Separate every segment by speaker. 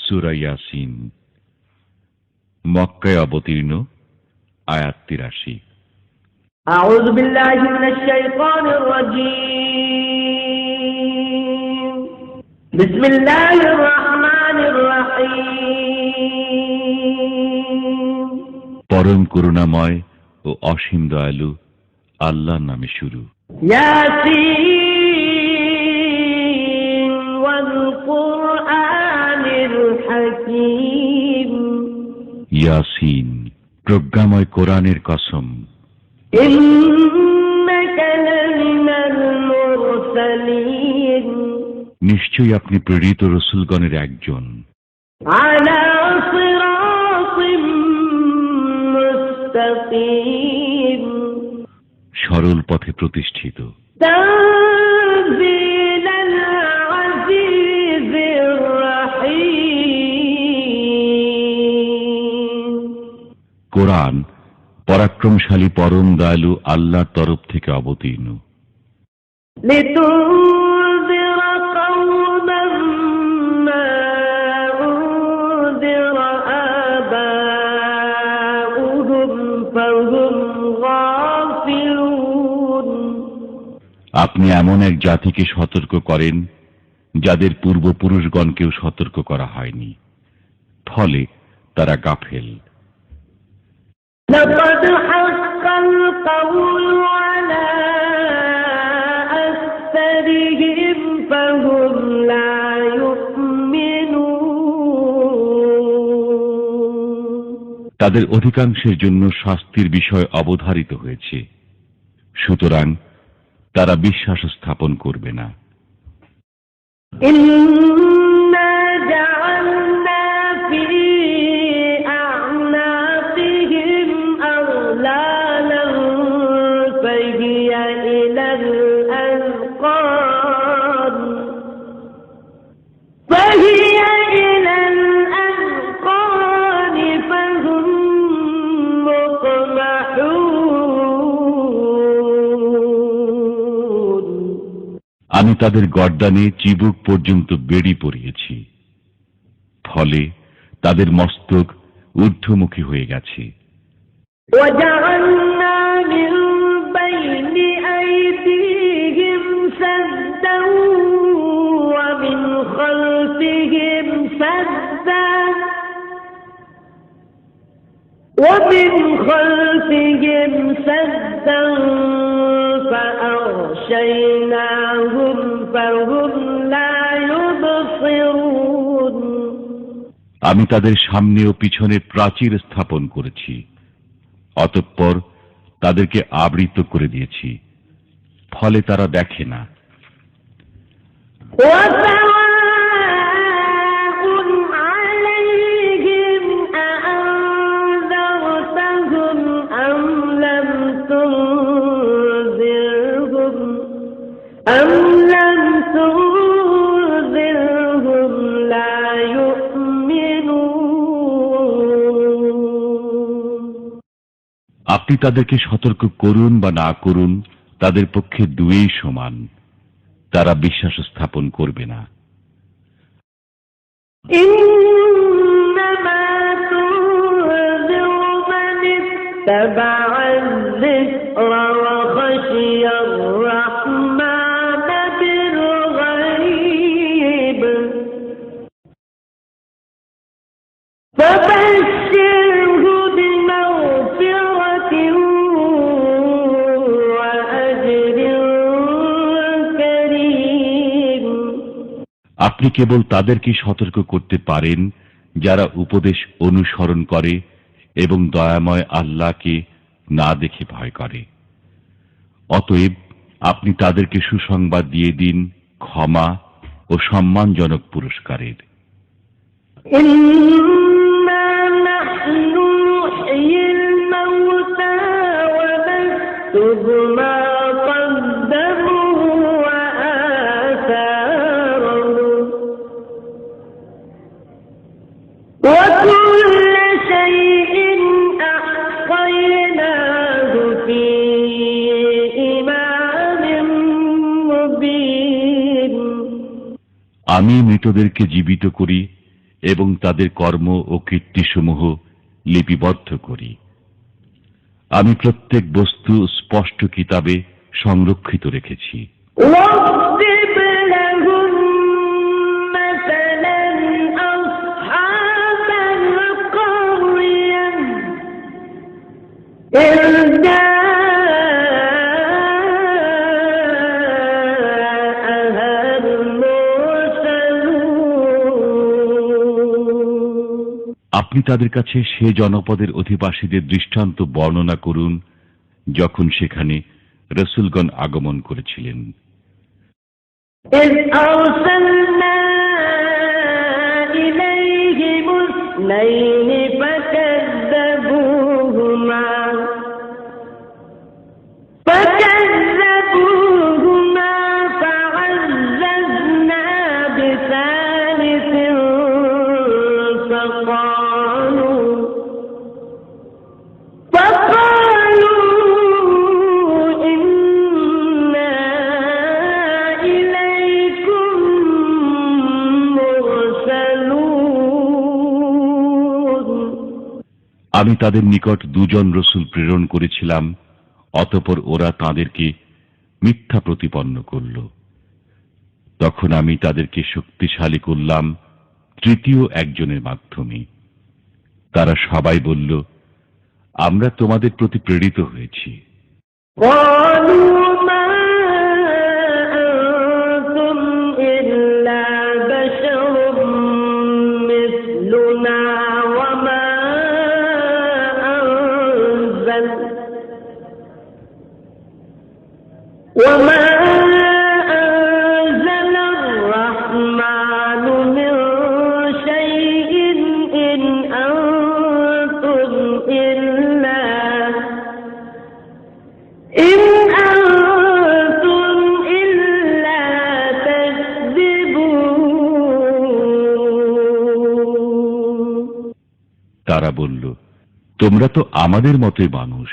Speaker 1: সূরা ইয়াসিন, মক্কায় অবতীর্ণ, আয়াত ৮৩।
Speaker 2: আউযু বিল্লাহি মিনাশ শাইতানির রাজীম। বিসমিল্লাহির রহমানির রহিম।
Speaker 1: পরম করুণাময় ও অসীম দয়ালু আল্লাহর নামে শুরু।
Speaker 2: ইয়াসিন ওয়াল কুরআনিল হাকীম।
Speaker 1: ইয়াসিন, প্রজ্ঞাময় কোরআনের কসম।
Speaker 2: ইন্নাকা লামিনাল মুরসালিন।
Speaker 1: নিশ্চয়ই আপনি প্রেরিত রসূলগণের একজন।
Speaker 2: আলা সিরাতিম মুস্তাকিম।
Speaker 1: সরল পথে প্রতিষ্ঠিত।
Speaker 2: তানজিলাল আজিজির রাহিম।
Speaker 1: কোরআন পরাক্রমশালী পরম দয়ালু আল্লাহর তরফ থেকে অবতীর্ণ।
Speaker 2: লিতুনজিরা কওমান মা উনজিরা আবাউহুম ফাহুম গাফিলুন।
Speaker 1: আপনি এমন এক জাতিকে সতর্ক করেন যাদের পূর্বপুরুষগণকেও সতর্ক করা হয়নি, ফলে তারা গাফেল।
Speaker 2: لقد حق القول على أكثرهم فهم لا يؤمنون।
Speaker 1: তাদের অধিকাংশের জন্য শাস্তির বিষয় অবধারিত হয়েছে, সুতরাং তারা বিশ্বাস স্থাপন করবে না।
Speaker 2: إنا جعلنا في أعناقهم أغلالا فهي إلى الأذقان فهم مقمحون।
Speaker 1: আমি তাদের গর্দানে চিবুক পর্যন্ত বেড়ি পরিয়েছি, ফলে তাদের মস্তক ঊর্ধ্বমুখী হয়ে গেছে।
Speaker 2: وجعلنا من بين أيديهم سدا ومن خلفهم سدا فأغشيناهم فهم لا يبصرون।
Speaker 1: আমি তাদের সামনে ও পিছনে প্রাচীর স্থাপন করেছি, অতঃপর তাদেরকে আবৃত করে দিয়েছি, ফলে তারা দেখে না।
Speaker 2: وسواء عليهم أأنذرتهم أم لم تنذرهم لا يؤمنون।
Speaker 1: আপনি তাদেরকে সতর্ক করুন বা না করুন, তাদের পক্ষে দুয়েই সমান, তারা বিশ্বাস স্থাপন করবে না।
Speaker 2: إنما تنذر من اتبع الذكر وخشي الرحمن بالغيب فبشره بمغفرة وأجر كريم।
Speaker 1: আপনি কেবল তাদেরকে সতর্ক করতে পারেন যারা উপদেশ অনুসরণ করে এবং দয়াময় আল্লাহকে না দেখে ভয় করে। অতএব আপনি তাদেরকে সুসংবাদ দিয়ে দিন ক্ষমা ও সম্মানজনক পুরস্কারের।
Speaker 2: إنا نحن نحيي الموتى ونكتب ما قدموا وآثارهم وكل شيء أحصيناه في إمام مبين।
Speaker 1: আমি মৃতদেরকে জীবিত করি এবং তাদের কর্ম ও কীর্তিসমূহ লিপিবদ্ধ করি। আমি প্রত্যেক বস্তু স্পষ্ট কিতাবে সংরক্ষিত রেখেছি।
Speaker 2: واضرب لهم مثلا أصحاب القرية إذ جاءها المرسلون
Speaker 1: আপনি তাদের কাছে সে জনপদের অধিবাসীদের দৃষ্টান্ত বর্ণনা করুন যখন সেখানে রাসূলগণ আগমন করেছিলেন।
Speaker 2: إذ أرسلنا إليهم اثنين فكذبوهما فعززنا بثالث فقالوا إنا إليكم مرسلون
Speaker 1: আমি তাদের নিকট দুজন রসূল প্রেরণ করেছিলাম, অতঃপর ওরা তাদেরকে মিথ্যা প্রতিপন্ন করল। তখন আমি তাদেরকে শক্তিশালী করলাম তৃতীয় একজনের মাধ্যমে। তারা সবাই বলল, আমরা তোমাদের প্রতি প্রেরিত হয়েছি।
Speaker 2: قالوا ما أنتم إلا بشر مثلنا وما أنزل الرحمن من شيء إن أنتم إلا تكذبون
Speaker 1: তারা বলল, তোমরা তো আমাদের মতোই মানুষ।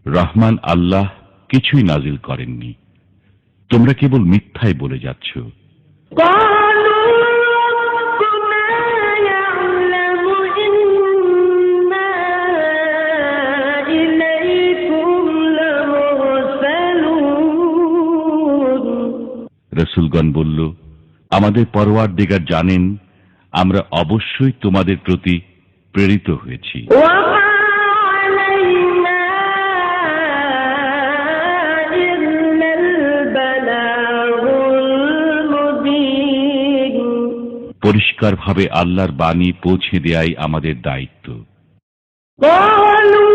Speaker 1: রহমান আল্লাহ কিছুই নাজিল করেননি, তোমরা কেবল মিথ্যাই বলে যাচ্ছ।
Speaker 2: قالوا ربنا يعلم إنا إليكم لمرسلون
Speaker 1: রাসূলগণ বলল, আমাদের পরওয়ারদিগার জানেন আমরা অবশ্যই তোমাদের প্রতি প্রেরিত হয়েছি।
Speaker 2: وما علينا إلا البلاغ المبين
Speaker 1: পরিষ্কারভাবে আল্লাহর বাণী পৌঁছে দেয়াই আমাদের দায়িত্ব।
Speaker 2: قالوا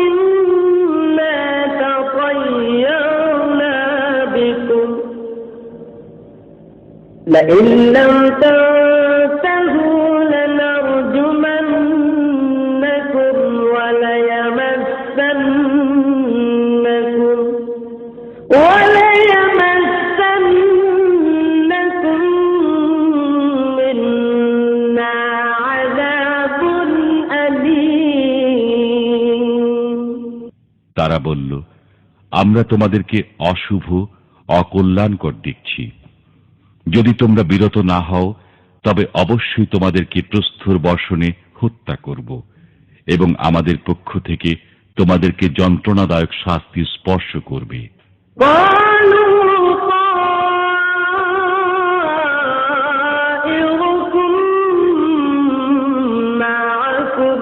Speaker 2: إنا تطيرنا بكم لئن لم تنتهوا لنرجمنكم وليمسنكم منا عذاب أليم
Speaker 1: তারা বলল, আমরা তোমাদেরকে অশুভ অকল্যাণকর দেখছি। যদি তোমরা বিরত না হও তবে অবশ্যই তোমাদেরকে প্রস্তর বর্ষণে হত্যা করব এবং আমাদের পক্ষ থেকে তোমাদেরকে যন্ত্রণাদায়ক শাস্তি স্পর্শ করবে।
Speaker 2: قالوا طائركم معكم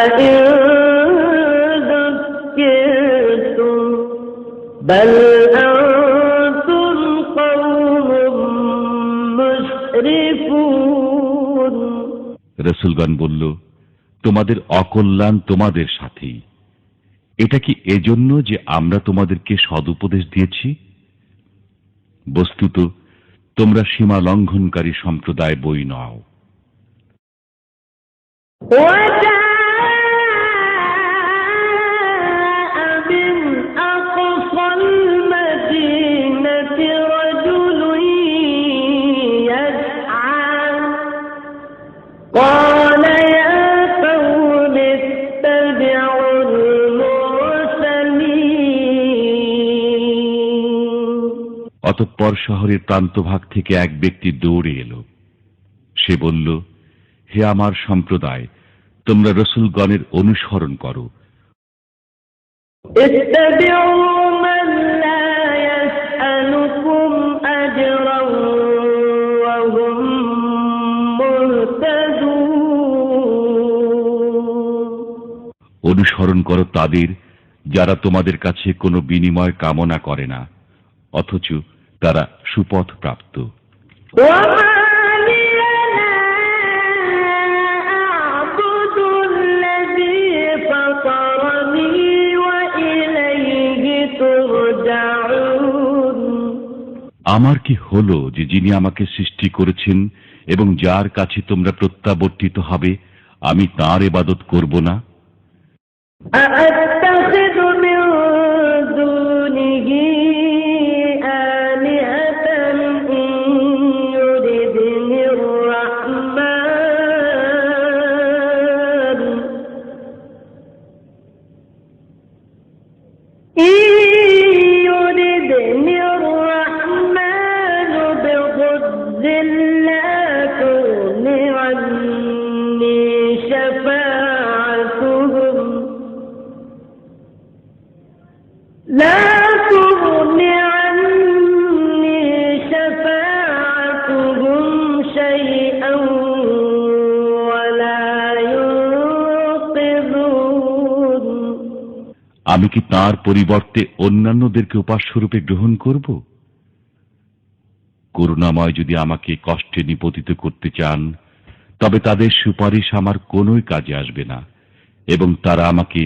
Speaker 2: أئن ذكرتم بل أنتم قوم مسرفون
Speaker 1: রাসূলগণ বলল, তোমাদের অকল্যাণ তোমাদের সাথেই। এটা কি এজন্য যে আমরা তোমাদেরকে সদুপদেশ দিয়েছি? বস্তুত তোমরা সীমা লঙ্ঘনকারী সম্প্রদায় বই নও।
Speaker 2: وجاء من أقصى المدينة رجل يسعى قال يا قوم اتبعوا المرسلين
Speaker 1: অতঃপর শহরের প্রান্তভাগ থেকে এক ব্যক্তি দৌড়ে এলো। সে বলল, হে আমার সম্প্রদায়, তোমরা রাসূলগণের অনুসরণ করো।
Speaker 2: اتبعوا من لا يسألكم أجرا وهم مهتدون।
Speaker 1: অনুসরণ করো তাদের যারা তোমাদের কাছে কোনো বিনিময় কামনা করে না, অথচ তারা সুপথ প্রাপ্ত।
Speaker 2: وما لي لا أعبد الذي فطرني وإليه ترجعون।
Speaker 1: আমার কি হলো যে যিনি আমাকে সৃষ্টি করেছেন এবং যার কাছে তোমরা প্রত্যাবর্তিত হবে, আমি তাঁর ইবাদত করব না?
Speaker 2: أأتخذ من دونه آلهة إن يردني الرحمن بضر لا تغن عني شفاعتهم شيئا ولا ينقذون।
Speaker 1: আমি কি তার পরিবর্তে অন্যান্যদেরকে উপাস্যরূপে গ্রহণ করব? করুণাময় যদি আমাকে কষ্টে নিপতিত করতে চান, তবে তাদের সুপারিশ আমার কোনোই কাজে আসবে না এবং তারা আমাকে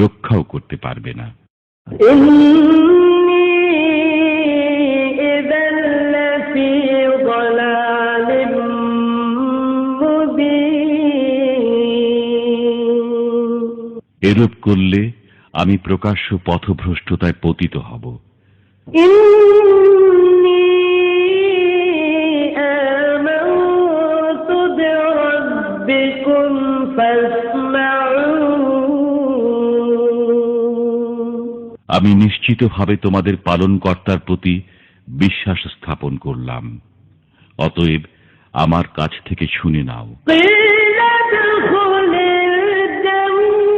Speaker 1: রক্ষাও করতে পারবে না।
Speaker 2: إني إذا لفي ضلال مبين।
Speaker 1: এরূপ করলে আমি প্রকাশ্য পথভ্রষ্টতায় পতিত হব।
Speaker 2: إني آمنت بربكم فاسمعون।
Speaker 1: আমি নিশ্চিতভাবে তোমাদের পালনকর্তার প্রতি বিশ্বাস স্থাপন করলাম, অতএব আমার কাছ থেকে শুনে নাও।
Speaker 2: قيل ادخل الجنة